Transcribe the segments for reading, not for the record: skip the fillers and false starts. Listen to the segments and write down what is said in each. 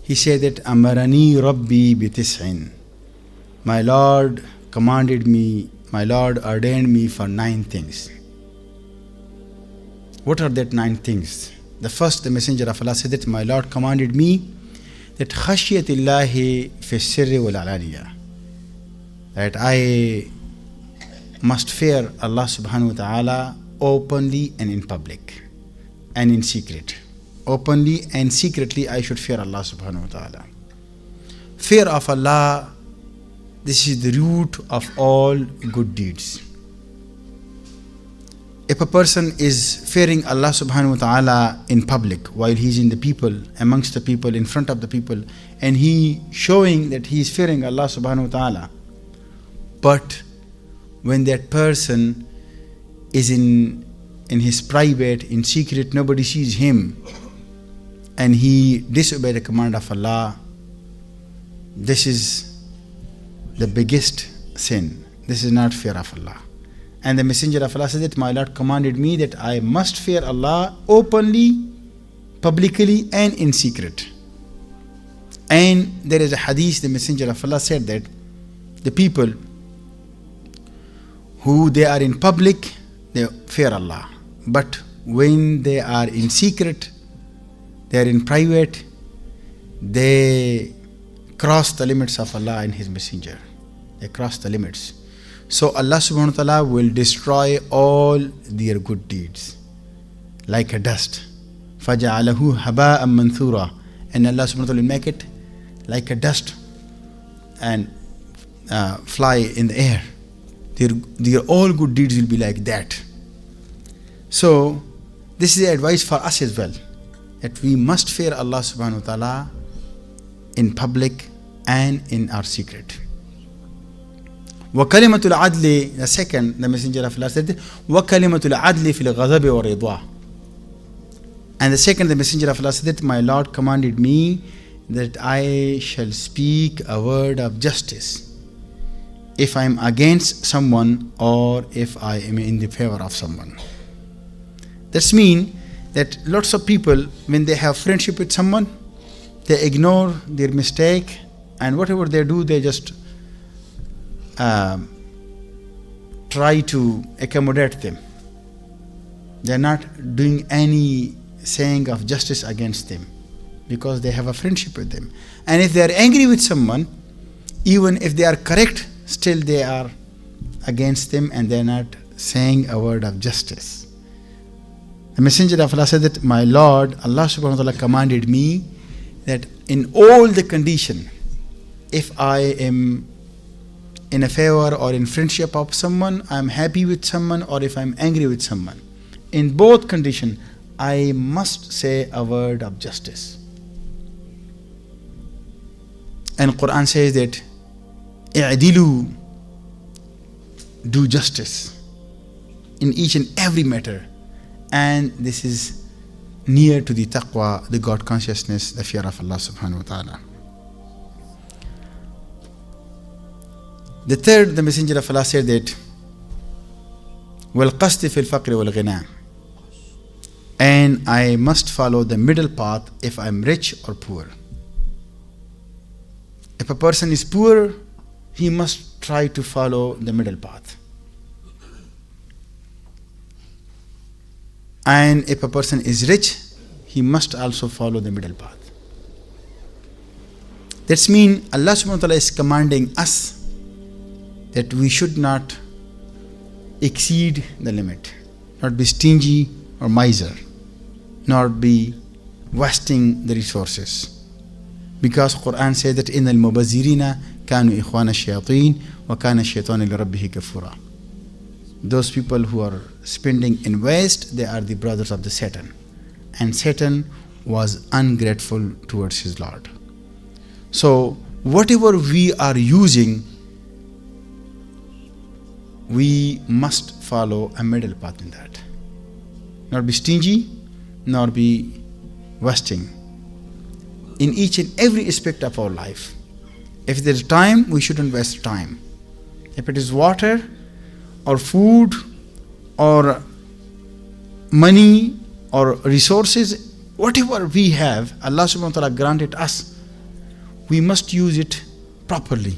he said that Amarani Rabbi bitis'in. My Lord commanded me, my Lord ordained me for 9 things. What are that 9 things? The first, the Messenger of Allah said that my Lord commanded me that khashiyatillahi fi sirri wal alaniya, that I must fear Allah subhanahu wa ta'ala openly and in public and in secret. Openly and secretly I should fear Allah subhanahu wa ta'ala. Fear of Allah, this is the root of all good deeds. If a person is fearing Allah subhanahu wa ta'ala in public, while he is in the people, amongst the people, in front of the people, and he showing that he is fearing Allah subhanahu wa ta'ala, but when that person is in his private, in secret, nobody sees him, and he disobeys the command of Allah, this is the biggest sin. This is not fear of Allah. And the Messenger of Allah said that my Lord commanded me that I must fear Allah openly, publicly, and in secret. And there is a hadith, the Messenger of Allah said that the people who they are in public, they fear Allah. But when they are in secret, they are in private, they cross the limits of Allah and His Messenger. They cross the limits. So Allah subhanahu wa ta'ala will destroy all their good deeds like a dust. فَجَعَلَهُ هَبَاءً مَنْثُورًا. And Allah subhanahu wa ta'ala will make it like a dust and fly in the air. Their all good deeds will be like that. So this is the advice for us as well, that we must fear Allah subhanahu wa ta'ala in public and in our secret. وَكَلِمَةُ الْعَدْلِ, the second, the Messenger of Allah said, وَكَلِمَةُ الْعَدْلِ فِي الْغَضَبِ وَالرِّضْوَةِ. And the second, the Messenger of Allah said that my Lord commanded me that I shall speak a word of justice if I am against someone or if I am in the favor of someone. That's mean that lots of people, when they have friendship with someone, they ignore their mistake, and whatever they do, they just try to accommodate them. They're not doing any saying of justice against them because they have a friendship with them. And if they are angry with someone, even if they are correct, still they are against them and they are not saying a word of justice. The Messenger of Allah said that my Lord, Allah subhanahu wa ta'ala commanded me that in all the condition, if I am in a favor or in friendship of someone, I am happy with someone, or if I am angry with someone, in both conditions, I must say a word of justice. And Quran says that i'dilu, do justice in each and every matter. And this is near to the taqwa, the God consciousness, the fear of Allah subhanahu wa ta'ala. The third, the Messenger of Allah said that وَالْقَسْطِ فِي الْفَقْرِ وَالْغِنَى, and I must follow the middle path if I am rich or poor. If a person is poor, he must try to follow the middle path. And if a person is rich, he must also follow the middle path. That's mean Allah subhanahu wa ta'ala is commanding us that we should not exceed the limit, not be stingy or miser, nor be wasting the resources. Because Quran says that إِنَّ الْمُبَذِّرِينَ كَانُوا إِخْوَانَ الشَّيَاطِينَ وَكَانَ الشَّيْطَانُ لِرَبِّهِ كَفُورًا. Those people who are spending in waste, they are the brothers of the Satan. And Satan was ungrateful towards his Lord. So whatever we are using, we must follow a middle path in that. Not be stingy, nor be wasting. In each and every aspect of our life. If there is time, we shouldn't waste time. If it is water, or food, or money, or resources, whatever we have, Allah subhanahu wa ta'ala granted us we must use it properly.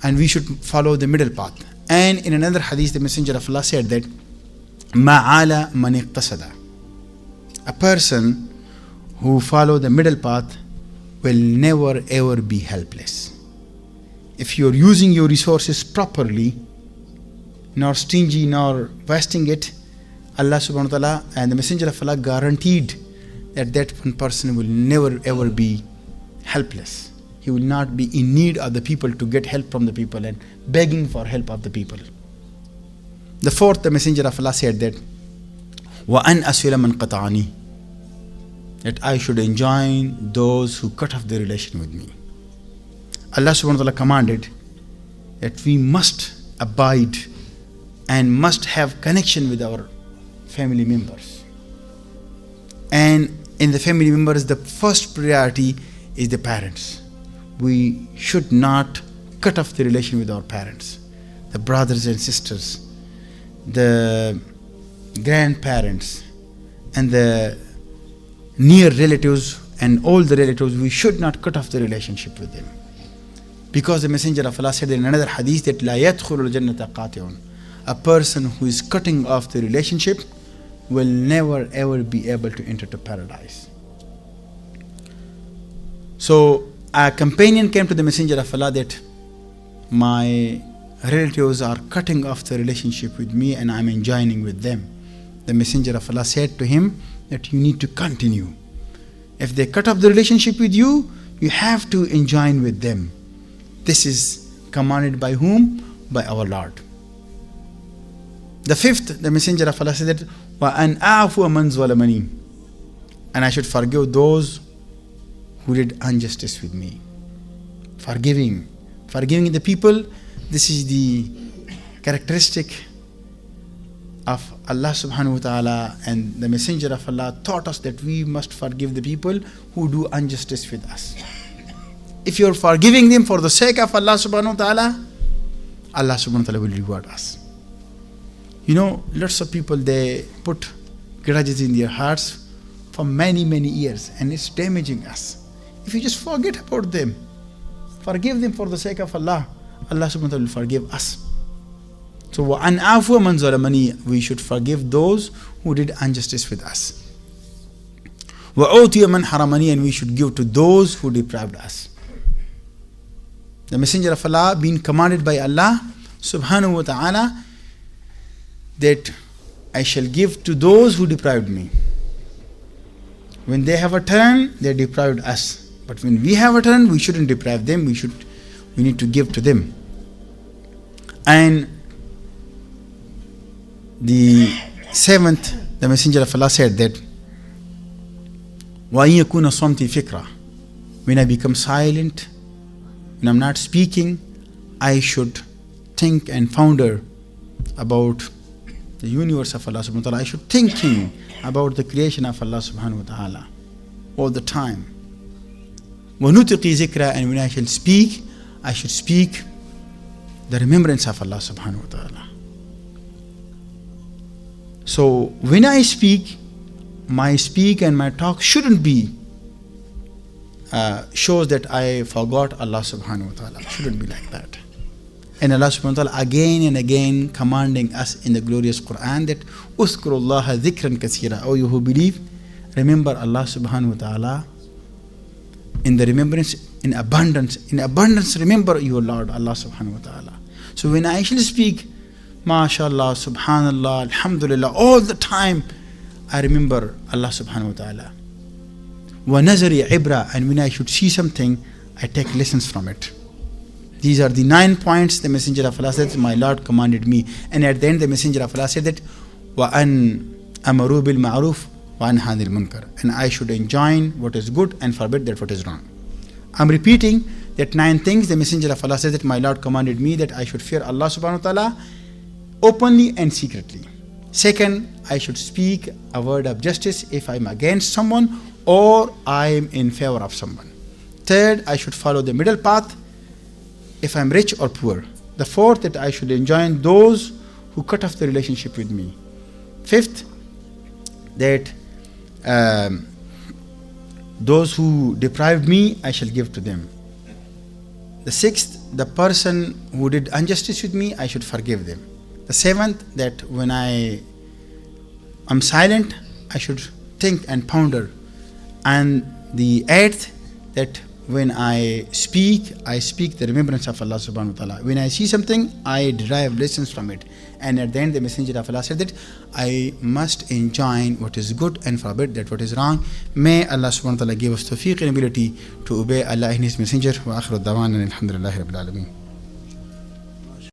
And we should follow the middle path. And in another hadith, the Messenger of Allah said that, Ma'ala man iqtasada. A person who follow the middle path will never ever be helpless. If you're using your resources properly, nor stingy, nor wasting it, Allah subhanahu wa ta'ala and the Messenger of Allah guaranteed that that one person will never ever be helpless. He will not be in need of the people to get help from the people and begging for help of the people. The fourth, the Messenger of Allah said that, وَأَنْ أَسْوِلَ مَنْ قَطَعَنِي, that I should enjoin those who cut off the relation with me. Allah subhanahu wa ta'ala commanded that we must abide and must have connection with our family members. And in the family members, the first priority is the parents. We should not cut off the relation with our parents, the brothers and sisters, the grandparents, and the near relatives and all the relatives. We should not cut off the relationship with them. Because the Messenger of Allah said in another hadith that لا يدخل الجنة قاطع. A person who is cutting off the relationship will never ever be able to enter to paradise. So a companion came to the Messenger of Allah that my relatives are cutting off the relationship with me and I'm enjoining with them. The Messenger of Allah said to him that you need to continue. If they cut off the relationship with you, you have to enjoin with them. This is commanded by whom? By our Lord. The fifth, the Messenger of Allah said that, وَأَنْ أَعْفُوَ مَنْ ظَلَمَنِي, and I should forgive those who did injustice with me. Forgiving the people, this is the characteristic of Allah subhanahu wa ta'ala, and the Messenger of Allah taught us that we must forgive the people who do injustice with us. If you're forgiving them for the sake of Allah subhanahu wa ta'ala, Allah subhanahu wa ta'ala will reward us. You know, lots of people, they put grudges in their hearts for many, many years, and it's damaging us. If you just forget about them, forgive them for the sake of Allah, Allah subhanahu wa ta'ala will forgive us. So, وَأَنْ أَعْفُوَ مَنْ ظَلَمَنِي, we should forgive those who did injustice with us. وَأُعْطِيَ مَنْ حَرَمَنِي, and we should give to those who deprived us. The Messenger of Allah being commanded by Allah subhanahu wa ta'ala that I shall give to those who deprived me. When they have a turn, they deprived us. But when we have a turn, we shouldn't deprive them. We need to give to them. And the seventh, the Messenger of Allah said that وَإِن يَكُونَ صَمْتِي فِكْرًا, when I become silent, when I'm not speaking, I should think and ponder about the universe of Allah subhanahu wa ta'ala. I should thinking about the creation of Allah subhanahu wa ta'ala all the time. وَنُتِقِي ذِكْرًا, and when I shall speak, I should speak the remembrance of Allah subhanahu wa ta'ala. So when I speak, my speak and my talk shouldn't be shows that I forgot Allah subhanahu wa ta'ala. Shouldn't be like that. And Allah subhanahu wa ta'ala again and again commanding us in the glorious Quran that Uthkurullaha dhikran kathira. O you who believe, remember Allah subhanahu wa ta'ala in the remembrance, in abundance. In abundance, remember your Lord Allah subhanahu wa ta'ala. So when I shall speak, MashaAllah, Subhanallah, Alhamdulillah, all the time I remember Allah subhanahu wa ta'ala. وَنَزَرِ عِبْرًا, and when I should see something, I take lessons from it. These are the 9 points the Messenger of Allah said, my Lord commanded me. And at the end, the Messenger of Allah said that, وَأَنْ أَمَرُوا بِالْمَعْرُوفِ وَأَنْهَى عَنِ الْمُنْكَرِ, and I should enjoin what is good and forbid that what is wrong. I'm repeating that 9 things the Messenger of Allah said that my Lord commanded me that I should fear Allah subhanahu wa ta'ala openly and secretly. Second, I should speak a word of justice if I'm against someone or I'm in favor of someone. Third, I should follow the middle path if I'm rich or poor. The fourth, that I should enjoin those who cut off the relationship with me. Fifth, that Those who deprived me, I shall give to them. The sixth, the person who did injustice with me, I should forgive them. The seventh, that when I am silent, I should think and ponder. And the eighth, that when I speak the remembrance of Allah subhanahu wa ta'ala. When I see something, I derive lessons from it. And at the end, the Messenger of Allah said that I must enjoin what is good and forbid that what is wrong. May Allah subhanahu wa ta'ala give us tawfiq and ability to obey Allah and His Messenger. Wa akhiru dawana alhamdulillahi rabbil alameen.